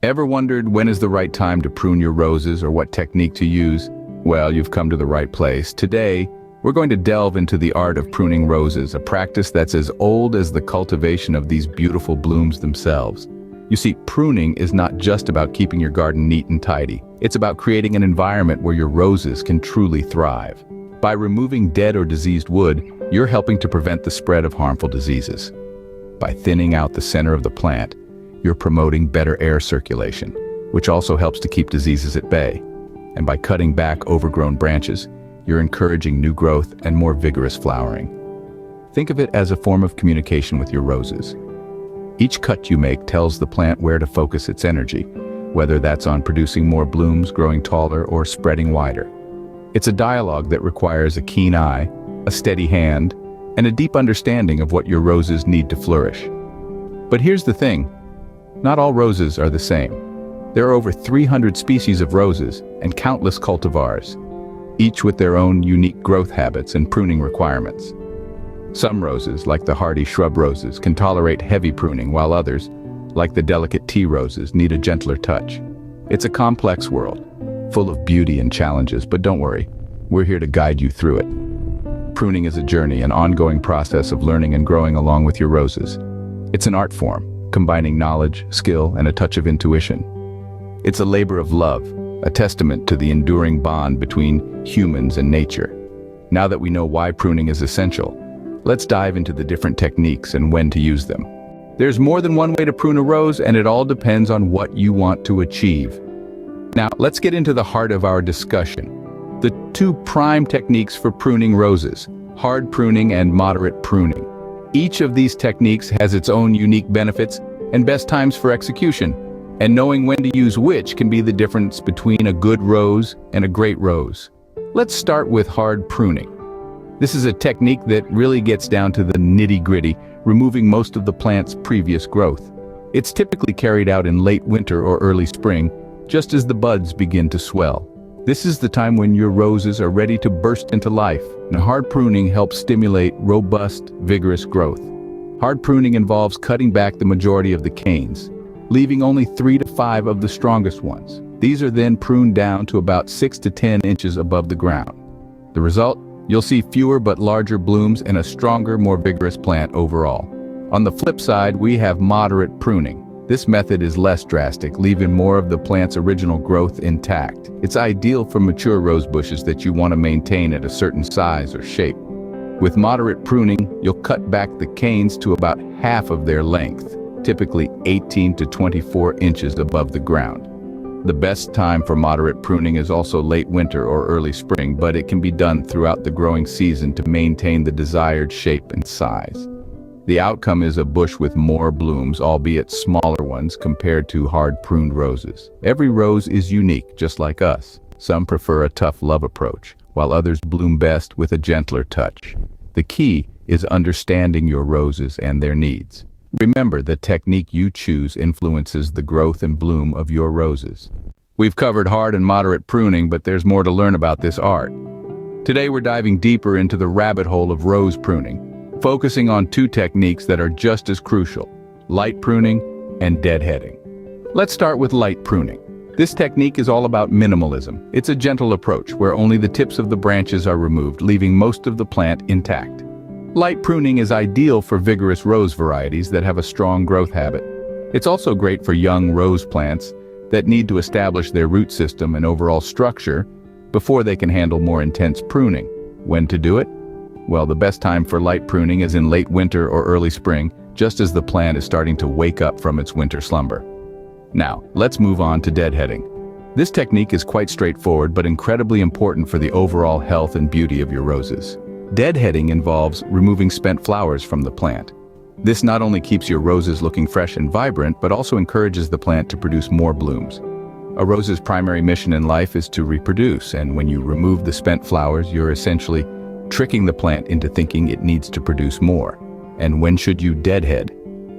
Ever wondered when is the right time to prune your roses or what technique to use? Well, you've come to the right place. Today, we're going to delve into the art of pruning roses, a practice that's as old as the cultivation of these beautiful blooms themselves. You see, pruning is not just about keeping your garden neat and tidy. It's about creating an environment where your roses can truly thrive. By removing dead or diseased wood, you're helping to prevent the spread of harmful diseases. By thinning out the center of the plant, you're promoting better air circulation, which also helps to keep diseases at bay. And by cutting back overgrown branches, you're encouraging new growth and more vigorous flowering. Think of it as a form of communication with your roses. Each cut you make tells the plant where to focus its energy, whether that's on producing more blooms, growing taller, or spreading wider. It's a dialogue that requires a keen eye, a steady hand, and a deep understanding of what your roses need to flourish. But here's the thing. Not all roses are the same. There are over 300 species of roses and countless cultivars, each with their own unique growth habits and pruning requirements. Some roses, like the hardy shrub roses, can tolerate heavy pruning, while others, like the delicate tea roses, need a gentler touch. It's a complex world, full of beauty and challenges, but don't worry, we're here to guide you through it. Pruning is a journey, an ongoing process of learning and growing along with your roses. It's an art form, combining knowledge, skill, and a touch of intuition. It's a labor of love, a testament to the enduring bond between humans and nature. Now that we know why pruning is essential, let's dive into the different techniques and when to use them. There's more than one way to prune a rose, and it all depends on what you want to achieve. Now, let's get into the heart of our discussion. The two prime techniques for pruning roses: hard pruning and moderate pruning. Each of these techniques has its own unique benefits and best times for execution, and knowing when to use which can be the difference between a good rose and a great rose. Let's start with hard pruning. This is a technique that really gets down to the nitty-gritty, removing most of the plant's previous growth. It's typically carried out in late winter or early spring, just as the buds begin to swell. This is the time when your roses are ready to burst into life, and hard pruning helps stimulate robust, vigorous growth. Hard pruning involves cutting back the majority of the canes, leaving only 3 to 5 of the strongest ones. These are then pruned down to about 6 to 10 inches above the ground. The result? You'll see fewer but larger blooms and a stronger, more vigorous plant overall. On the flip side, we have moderate pruning. This method is less drastic, leaving more of the plant's original growth intact. It's ideal for mature rose bushes that you want to maintain at a certain size or shape. With moderate pruning, you'll cut back the canes to about half of their length, typically 18 to 24 inches above the ground. The best time for moderate pruning is also late winter or early spring, but it can be done throughout the growing season to maintain the desired shape and size. The outcome is a bush with more blooms, albeit smaller ones, compared to hard-pruned roses. Every rose is unique, just like us. Some prefer a tough love approach, while others bloom best with a gentler touch. The key is understanding your roses and their needs. Remember, the technique you choose influences the growth and bloom of your roses. We've covered hard and moderate pruning, but there's more to learn about this art. Today we're diving deeper into the rabbit hole of rose pruning, focusing on two techniques that are just as crucial: light pruning and deadheading. Let's start with light pruning. This technique is all about minimalism. It's a gentle approach where only the tips of the branches are removed, leaving most of the plant intact. Light pruning is ideal for vigorous rose varieties that have a strong growth habit. It's also great for young rose plants that need to establish their root system and overall structure before they can handle more intense pruning. When to do it? Well, the best time for light pruning is in late winter or early spring, just as the plant is starting to wake up from its winter slumber. Now, let's move on to deadheading. This technique is quite straightforward but incredibly important for the overall health and beauty of your roses. Deadheading involves removing spent flowers from the plant. This not only keeps your roses looking fresh and vibrant, but also encourages the plant to produce more blooms. A rose's primary mission in life is to reproduce, and when you remove the spent flowers, you're essentially tricking the plant into thinking it needs to produce more. And when should you deadhead?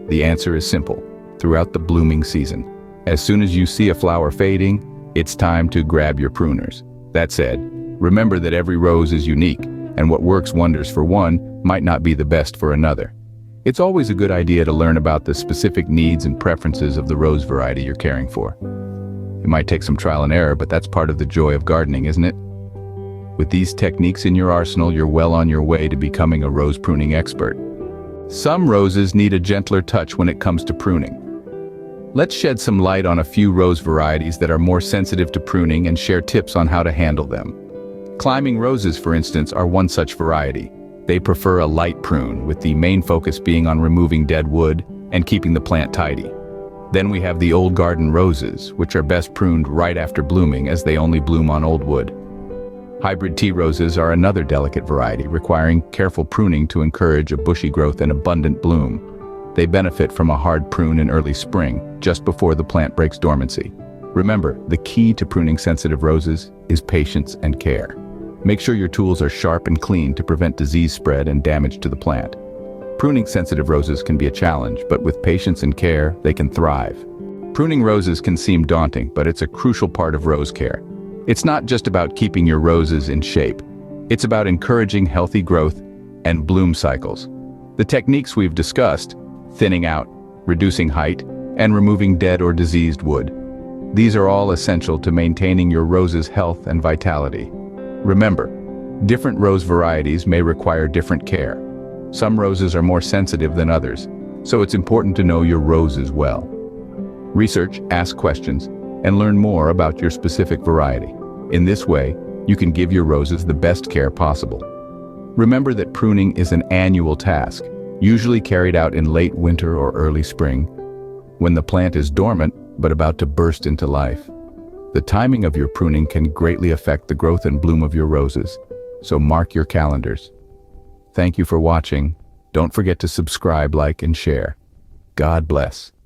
The answer is simple: throughout the blooming season. As soon as you see a flower fading, it's time to grab your pruners. That said, remember that every rose is unique, and what works wonders for one might not be the best for another. It's always a good idea to learn about the specific needs and preferences of the rose variety you're caring for. It might take some trial and error, but that's part of the joy of gardening, isn't it? With these techniques in your arsenal, you're well on your way to becoming a rose pruning expert. Some roses need a gentler touch when it comes to pruning. Let's shed some light on a few rose varieties that are more sensitive to pruning and share tips on how to handle them. Climbing roses, for instance, are one such variety. They prefer a light prune, with the main focus being on removing dead wood and keeping the plant tidy. Then we have the old garden roses, which are best pruned right after blooming as they only bloom on old wood. Hybrid tea roses are another delicate variety, requiring careful pruning to encourage a bushy growth and abundant bloom. They benefit from a hard prune in early spring, just before the plant breaks dormancy. Remember, the key to pruning sensitive roses is patience and care. Make sure your tools are sharp and clean to prevent disease spread and damage to the plant. Pruning sensitive roses can be a challenge, but with patience and care, they can thrive. Pruning roses can seem daunting, but it's a crucial part of rose care. It's not just about keeping your roses in shape. It's about encouraging healthy growth and bloom cycles. The techniques we've discussed, thinning out, reducing height, and removing dead or diseased wood. These are all essential to maintaining your rose's health and vitality. Remember, different rose varieties may require different care. Some roses are more sensitive than others, so it's important to know your roses well. Research, ask questions, and learn more about your specific variety. In this way, you can give your roses the best care possible. Remember that pruning is an annual task, usually carried out in late winter or early spring, when the plant is dormant but about to burst into life. The timing of your pruning can greatly affect the growth and bloom of your roses, so mark your calendars. Thank you for watching. Don't forget to subscribe, like, and share. God bless.